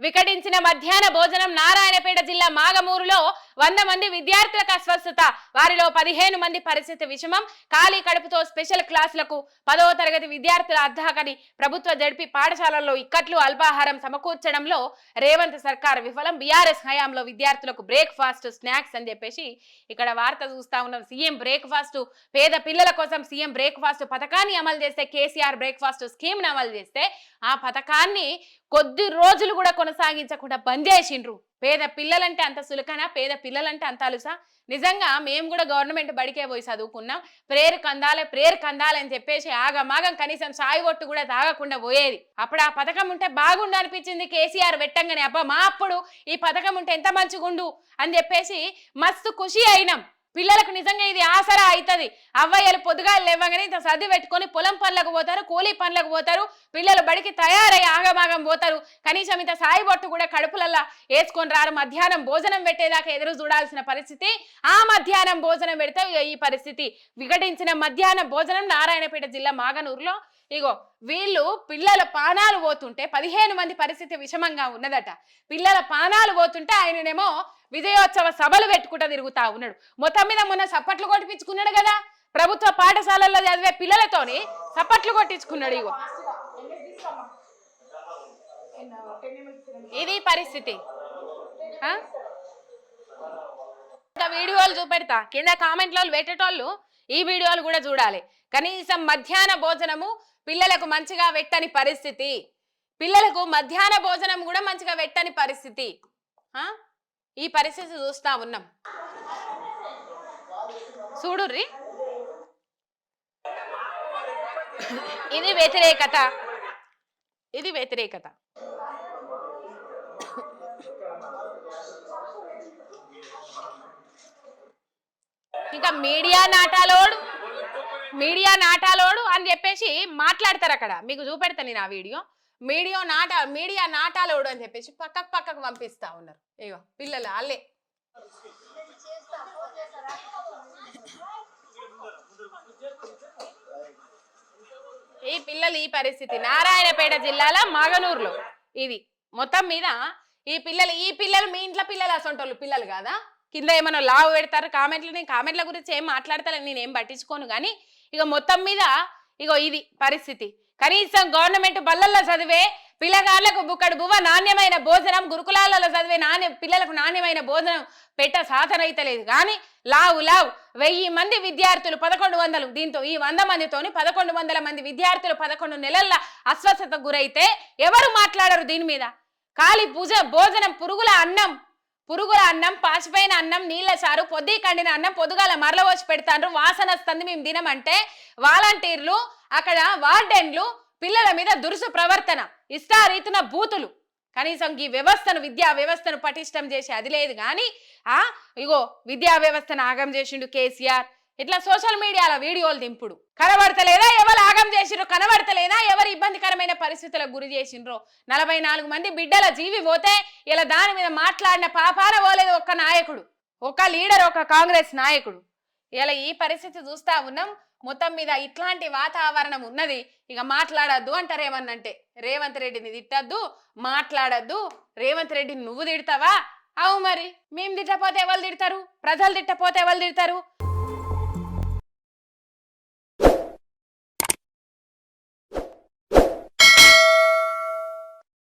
వికటించిన మధ్యాహ్న భోజనం నారాయణపేట జిల్లా మాగమూరులో 100 మంది విద్యార్థులకు అస్వస్థత, వారిలో 15 మంది పరిస్థితి విషమం. ఖాళీ కడుపుతో స్పెషల్ క్లాసులకు 10వ తరగతి విద్యార్థుల అర్ధాకని ప్రభుత్వ జడ్పీ పాఠశాలల్లో ఇక్కట్లు అల్పాహారం సమకూర్చడంలో రేవంత్ సర్కార్ విఫలం. బీఆర్ఎస్ హయాంలో విద్యార్థులకు బ్రేక్ఫాస్ట్ స్నాక్స్ అని చెప్పేసి ఇక్కడ వార్త చూస్తా ఉన్నాం. సీఎం బ్రేక్ఫాస్ట్, పేద పిల్లల కోసం సీఎం బ్రేక్ఫాస్ట్ పథకాన్ని అమలు చేస్తే, కేసీఆర్ బ్రేక్ఫాస్ట్ స్కీమ్ ను అమలు చేస్తే ఆ పథకాన్ని కొద్ది రోజులు కూడా కొనసాగించకుండా బంద్ చేసిండ్రు. పేద పిల్లలంటే అంత సులకనా? పేద పిల్లలంటే అంత అలుసా? నిజంగా మేము కూడా గవర్నమెంట్ బడికే పోయి చదువుకున్నాం. ప్రేరు కందాలి అని చెప్పేసి ఆగమాగం కనీసం సాయి ఒట్టు కూడా తాగకుండా పోయేది. అప్పుడు ఆ పథకం ఉంటే బాగుండు అనిపించింది కేసీఆర్ పెట్టంగానే. అబ్బా మా అప్పుడు ఈ పథకం ఉంటే ఎంత మంచిగుండు అని చెప్పేసి మస్తు ఖుషి అయినాం. పిల్లలకు నిజంగా ఇది ఆసరా అవుతుంది. అవ్వయ్యలు పొద్దుగాలు లేవగానే ఇంత సర్ది పెట్టుకొని పొలం పనులకు పోతారు, కూలీ పనులకు పోతారు, పిల్లలు బడికి తయారయ్యి ఆగమాగం పోతారు. కనీసం ఇంత సాయి బొట్టు కూడా కడుపులల్లా వేసుకొని రారు. మధ్యాహ్నం భోజనం పెట్టేదాకా ఎదురు చూడాల్సిన పరిస్థితి. ఆ మధ్యాహ్నం భోజనం పెడితే ఈ పరిస్థితి. వికటించిన మధ్యాహ్నం భోజనం నారాయణపేట జిల్లా మాగనూరులో ఇగో వీళ్ళు పిల్లల పానాలు పోతుంటే 15 మంది పరిస్థితి విషమంగా ఉన్నదట. పిల్లల పానాలు పోతుంటే ఆయననేమో విజయోత్సవ సభలు పెట్టుకుంటూ తిరుగుతా ఉన్నాడు. మొత్తం మీద మొన్న సప్పట్లు కొట్టించుకున్నాడు కదా, ప్రభుత్వ పాఠశాలల్లో చదివే పిల్లలతోని సప్పట్లు కొట్టించుకున్నాడు. ఇగో ఇది పరిస్థితి. వీడియోలు చూపెడతా, కింద కామెంట్లో పెట్టేటోళ్ళు ఈ వీడియోలు కూడా చూడాలి. కనీసం మధ్యాహ్న భోజనము పిల్లలకు మంచిగా పెట్టని పరిస్థితి. పిల్లలకు మధ్యాహ్న భోజనం కూడా మంచిగా పెట్టని పరిస్థితి. ఈ పరిస్థితి చూస్తా ఉన్నాం. చూడుర్రి, ఇది వ్యతిరేకత. ఇది వ్యతిరేకత. ఇంకా మీడియా నాటాలోడు అని చెప్పేసి మాట్లాడతారు అక్కడ. మీకు చూపెడతాను నేను ఆ వీడియో. మీడియా నాటాలోడు అని చెప్పేసి పక్కకు పంపిస్తా ఉన్నారు. ఇగో పిల్లలు అల్లే. ఈ పిల్లలు ఈ పరిస్థితి నారాయణపేట జిల్లాలో మాగనూరులో. ఇది మొత్తం మీద ఈ పిల్లలు మీ ఇంట్లో పిల్లలు అసొంటోళ్ళు పిల్లలు కాదా? కింద ఏమైనా లావు పెడతారు కామెంట్లు. నేను కామెంట్ల గురించి ఏం మాట్లాడతాను, నేనేం పట్టించుకోను. కానీ ఇక మొత్తం మీద ఇగో ఇది పరిస్థితి. కనీసం గవర్నమెంట్ బళ్ళల్లో చదివే పిల్లగాళ్లకు బుక్కడు బువ్వ నాణ్యమైన భోజనం, గురుకులాలలో చదివే పిల్లలకు నాణ్యమైన భోజనం పెట్ట సాధన అయితే లేదు. కానీ లావు 1000 మంది విద్యార్థులు 1100, దీంతో ఈ 100 మందితోని 1100 మంది విద్యార్థులు 11 నెలల అస్వస్థతకు గురైతే ఎవరు మాట్లాడరు దీని మీద? ఖాళీ భోజనం పురుగుల అన్నం, పాచిపోయిన అన్నం, నీళ్ళ చారు, పొద్దు కండిన అన్నం పొద్దుగాల మరలవచ్చి పెడతాండ్రు. వాసన వస్తుంది మేము తినమంటే వాలంటీర్లు, అక్కడ వార్డెన్లు పిల్లల మీద దురుసు ప్రవర్తన, ఇష్టారీతిన బూతులు. కనీసం ఈ విద్యా వ్యవస్థను పటిష్టం చేసి అది లేదు. కానీ ఇగో విద్యా వ్యవస్థను ఆగం చేసిండు కేసీఆర్. ఇట్లా సోషల్ మీడియాలో వీడియోలు దింపుడు. కనబడతలేదా ఎవరు ఆగం చేసిండ్రో? కనబడతలేదా ఎవరు ఇబ్బందికరమైన పరిస్థితులకు గురి చేసిండ్రో? 44 మంది బిడ్డల జీవి పోతే ఇలా దాని మీద మాట్లాడిన పాపాన పోలేదు ఒక్క నాయకుడు, ఒక లీడర్, ఒక కాంగ్రెస్ నాయకుడు. ఇలా ఈ పరిస్థితి చూస్తా ఉన్నాం. మొత్తం మీద ఇట్లాంటి వాతావరణం ఉన్నది. ఇక మాట్లాడద్దు అంటారు ఏమన్నంటే. రేవంత్ రెడ్డిని తిట్టద్దు, మాట్లాడద్దు. రేవంత్ రెడ్డిని నువ్వు తిడతావా? అవు మరి మేము తిట్టపోతే ఎవరు తిడతారు? ప్రజలు తిట్టపోతే ఎవరు తిడతారు?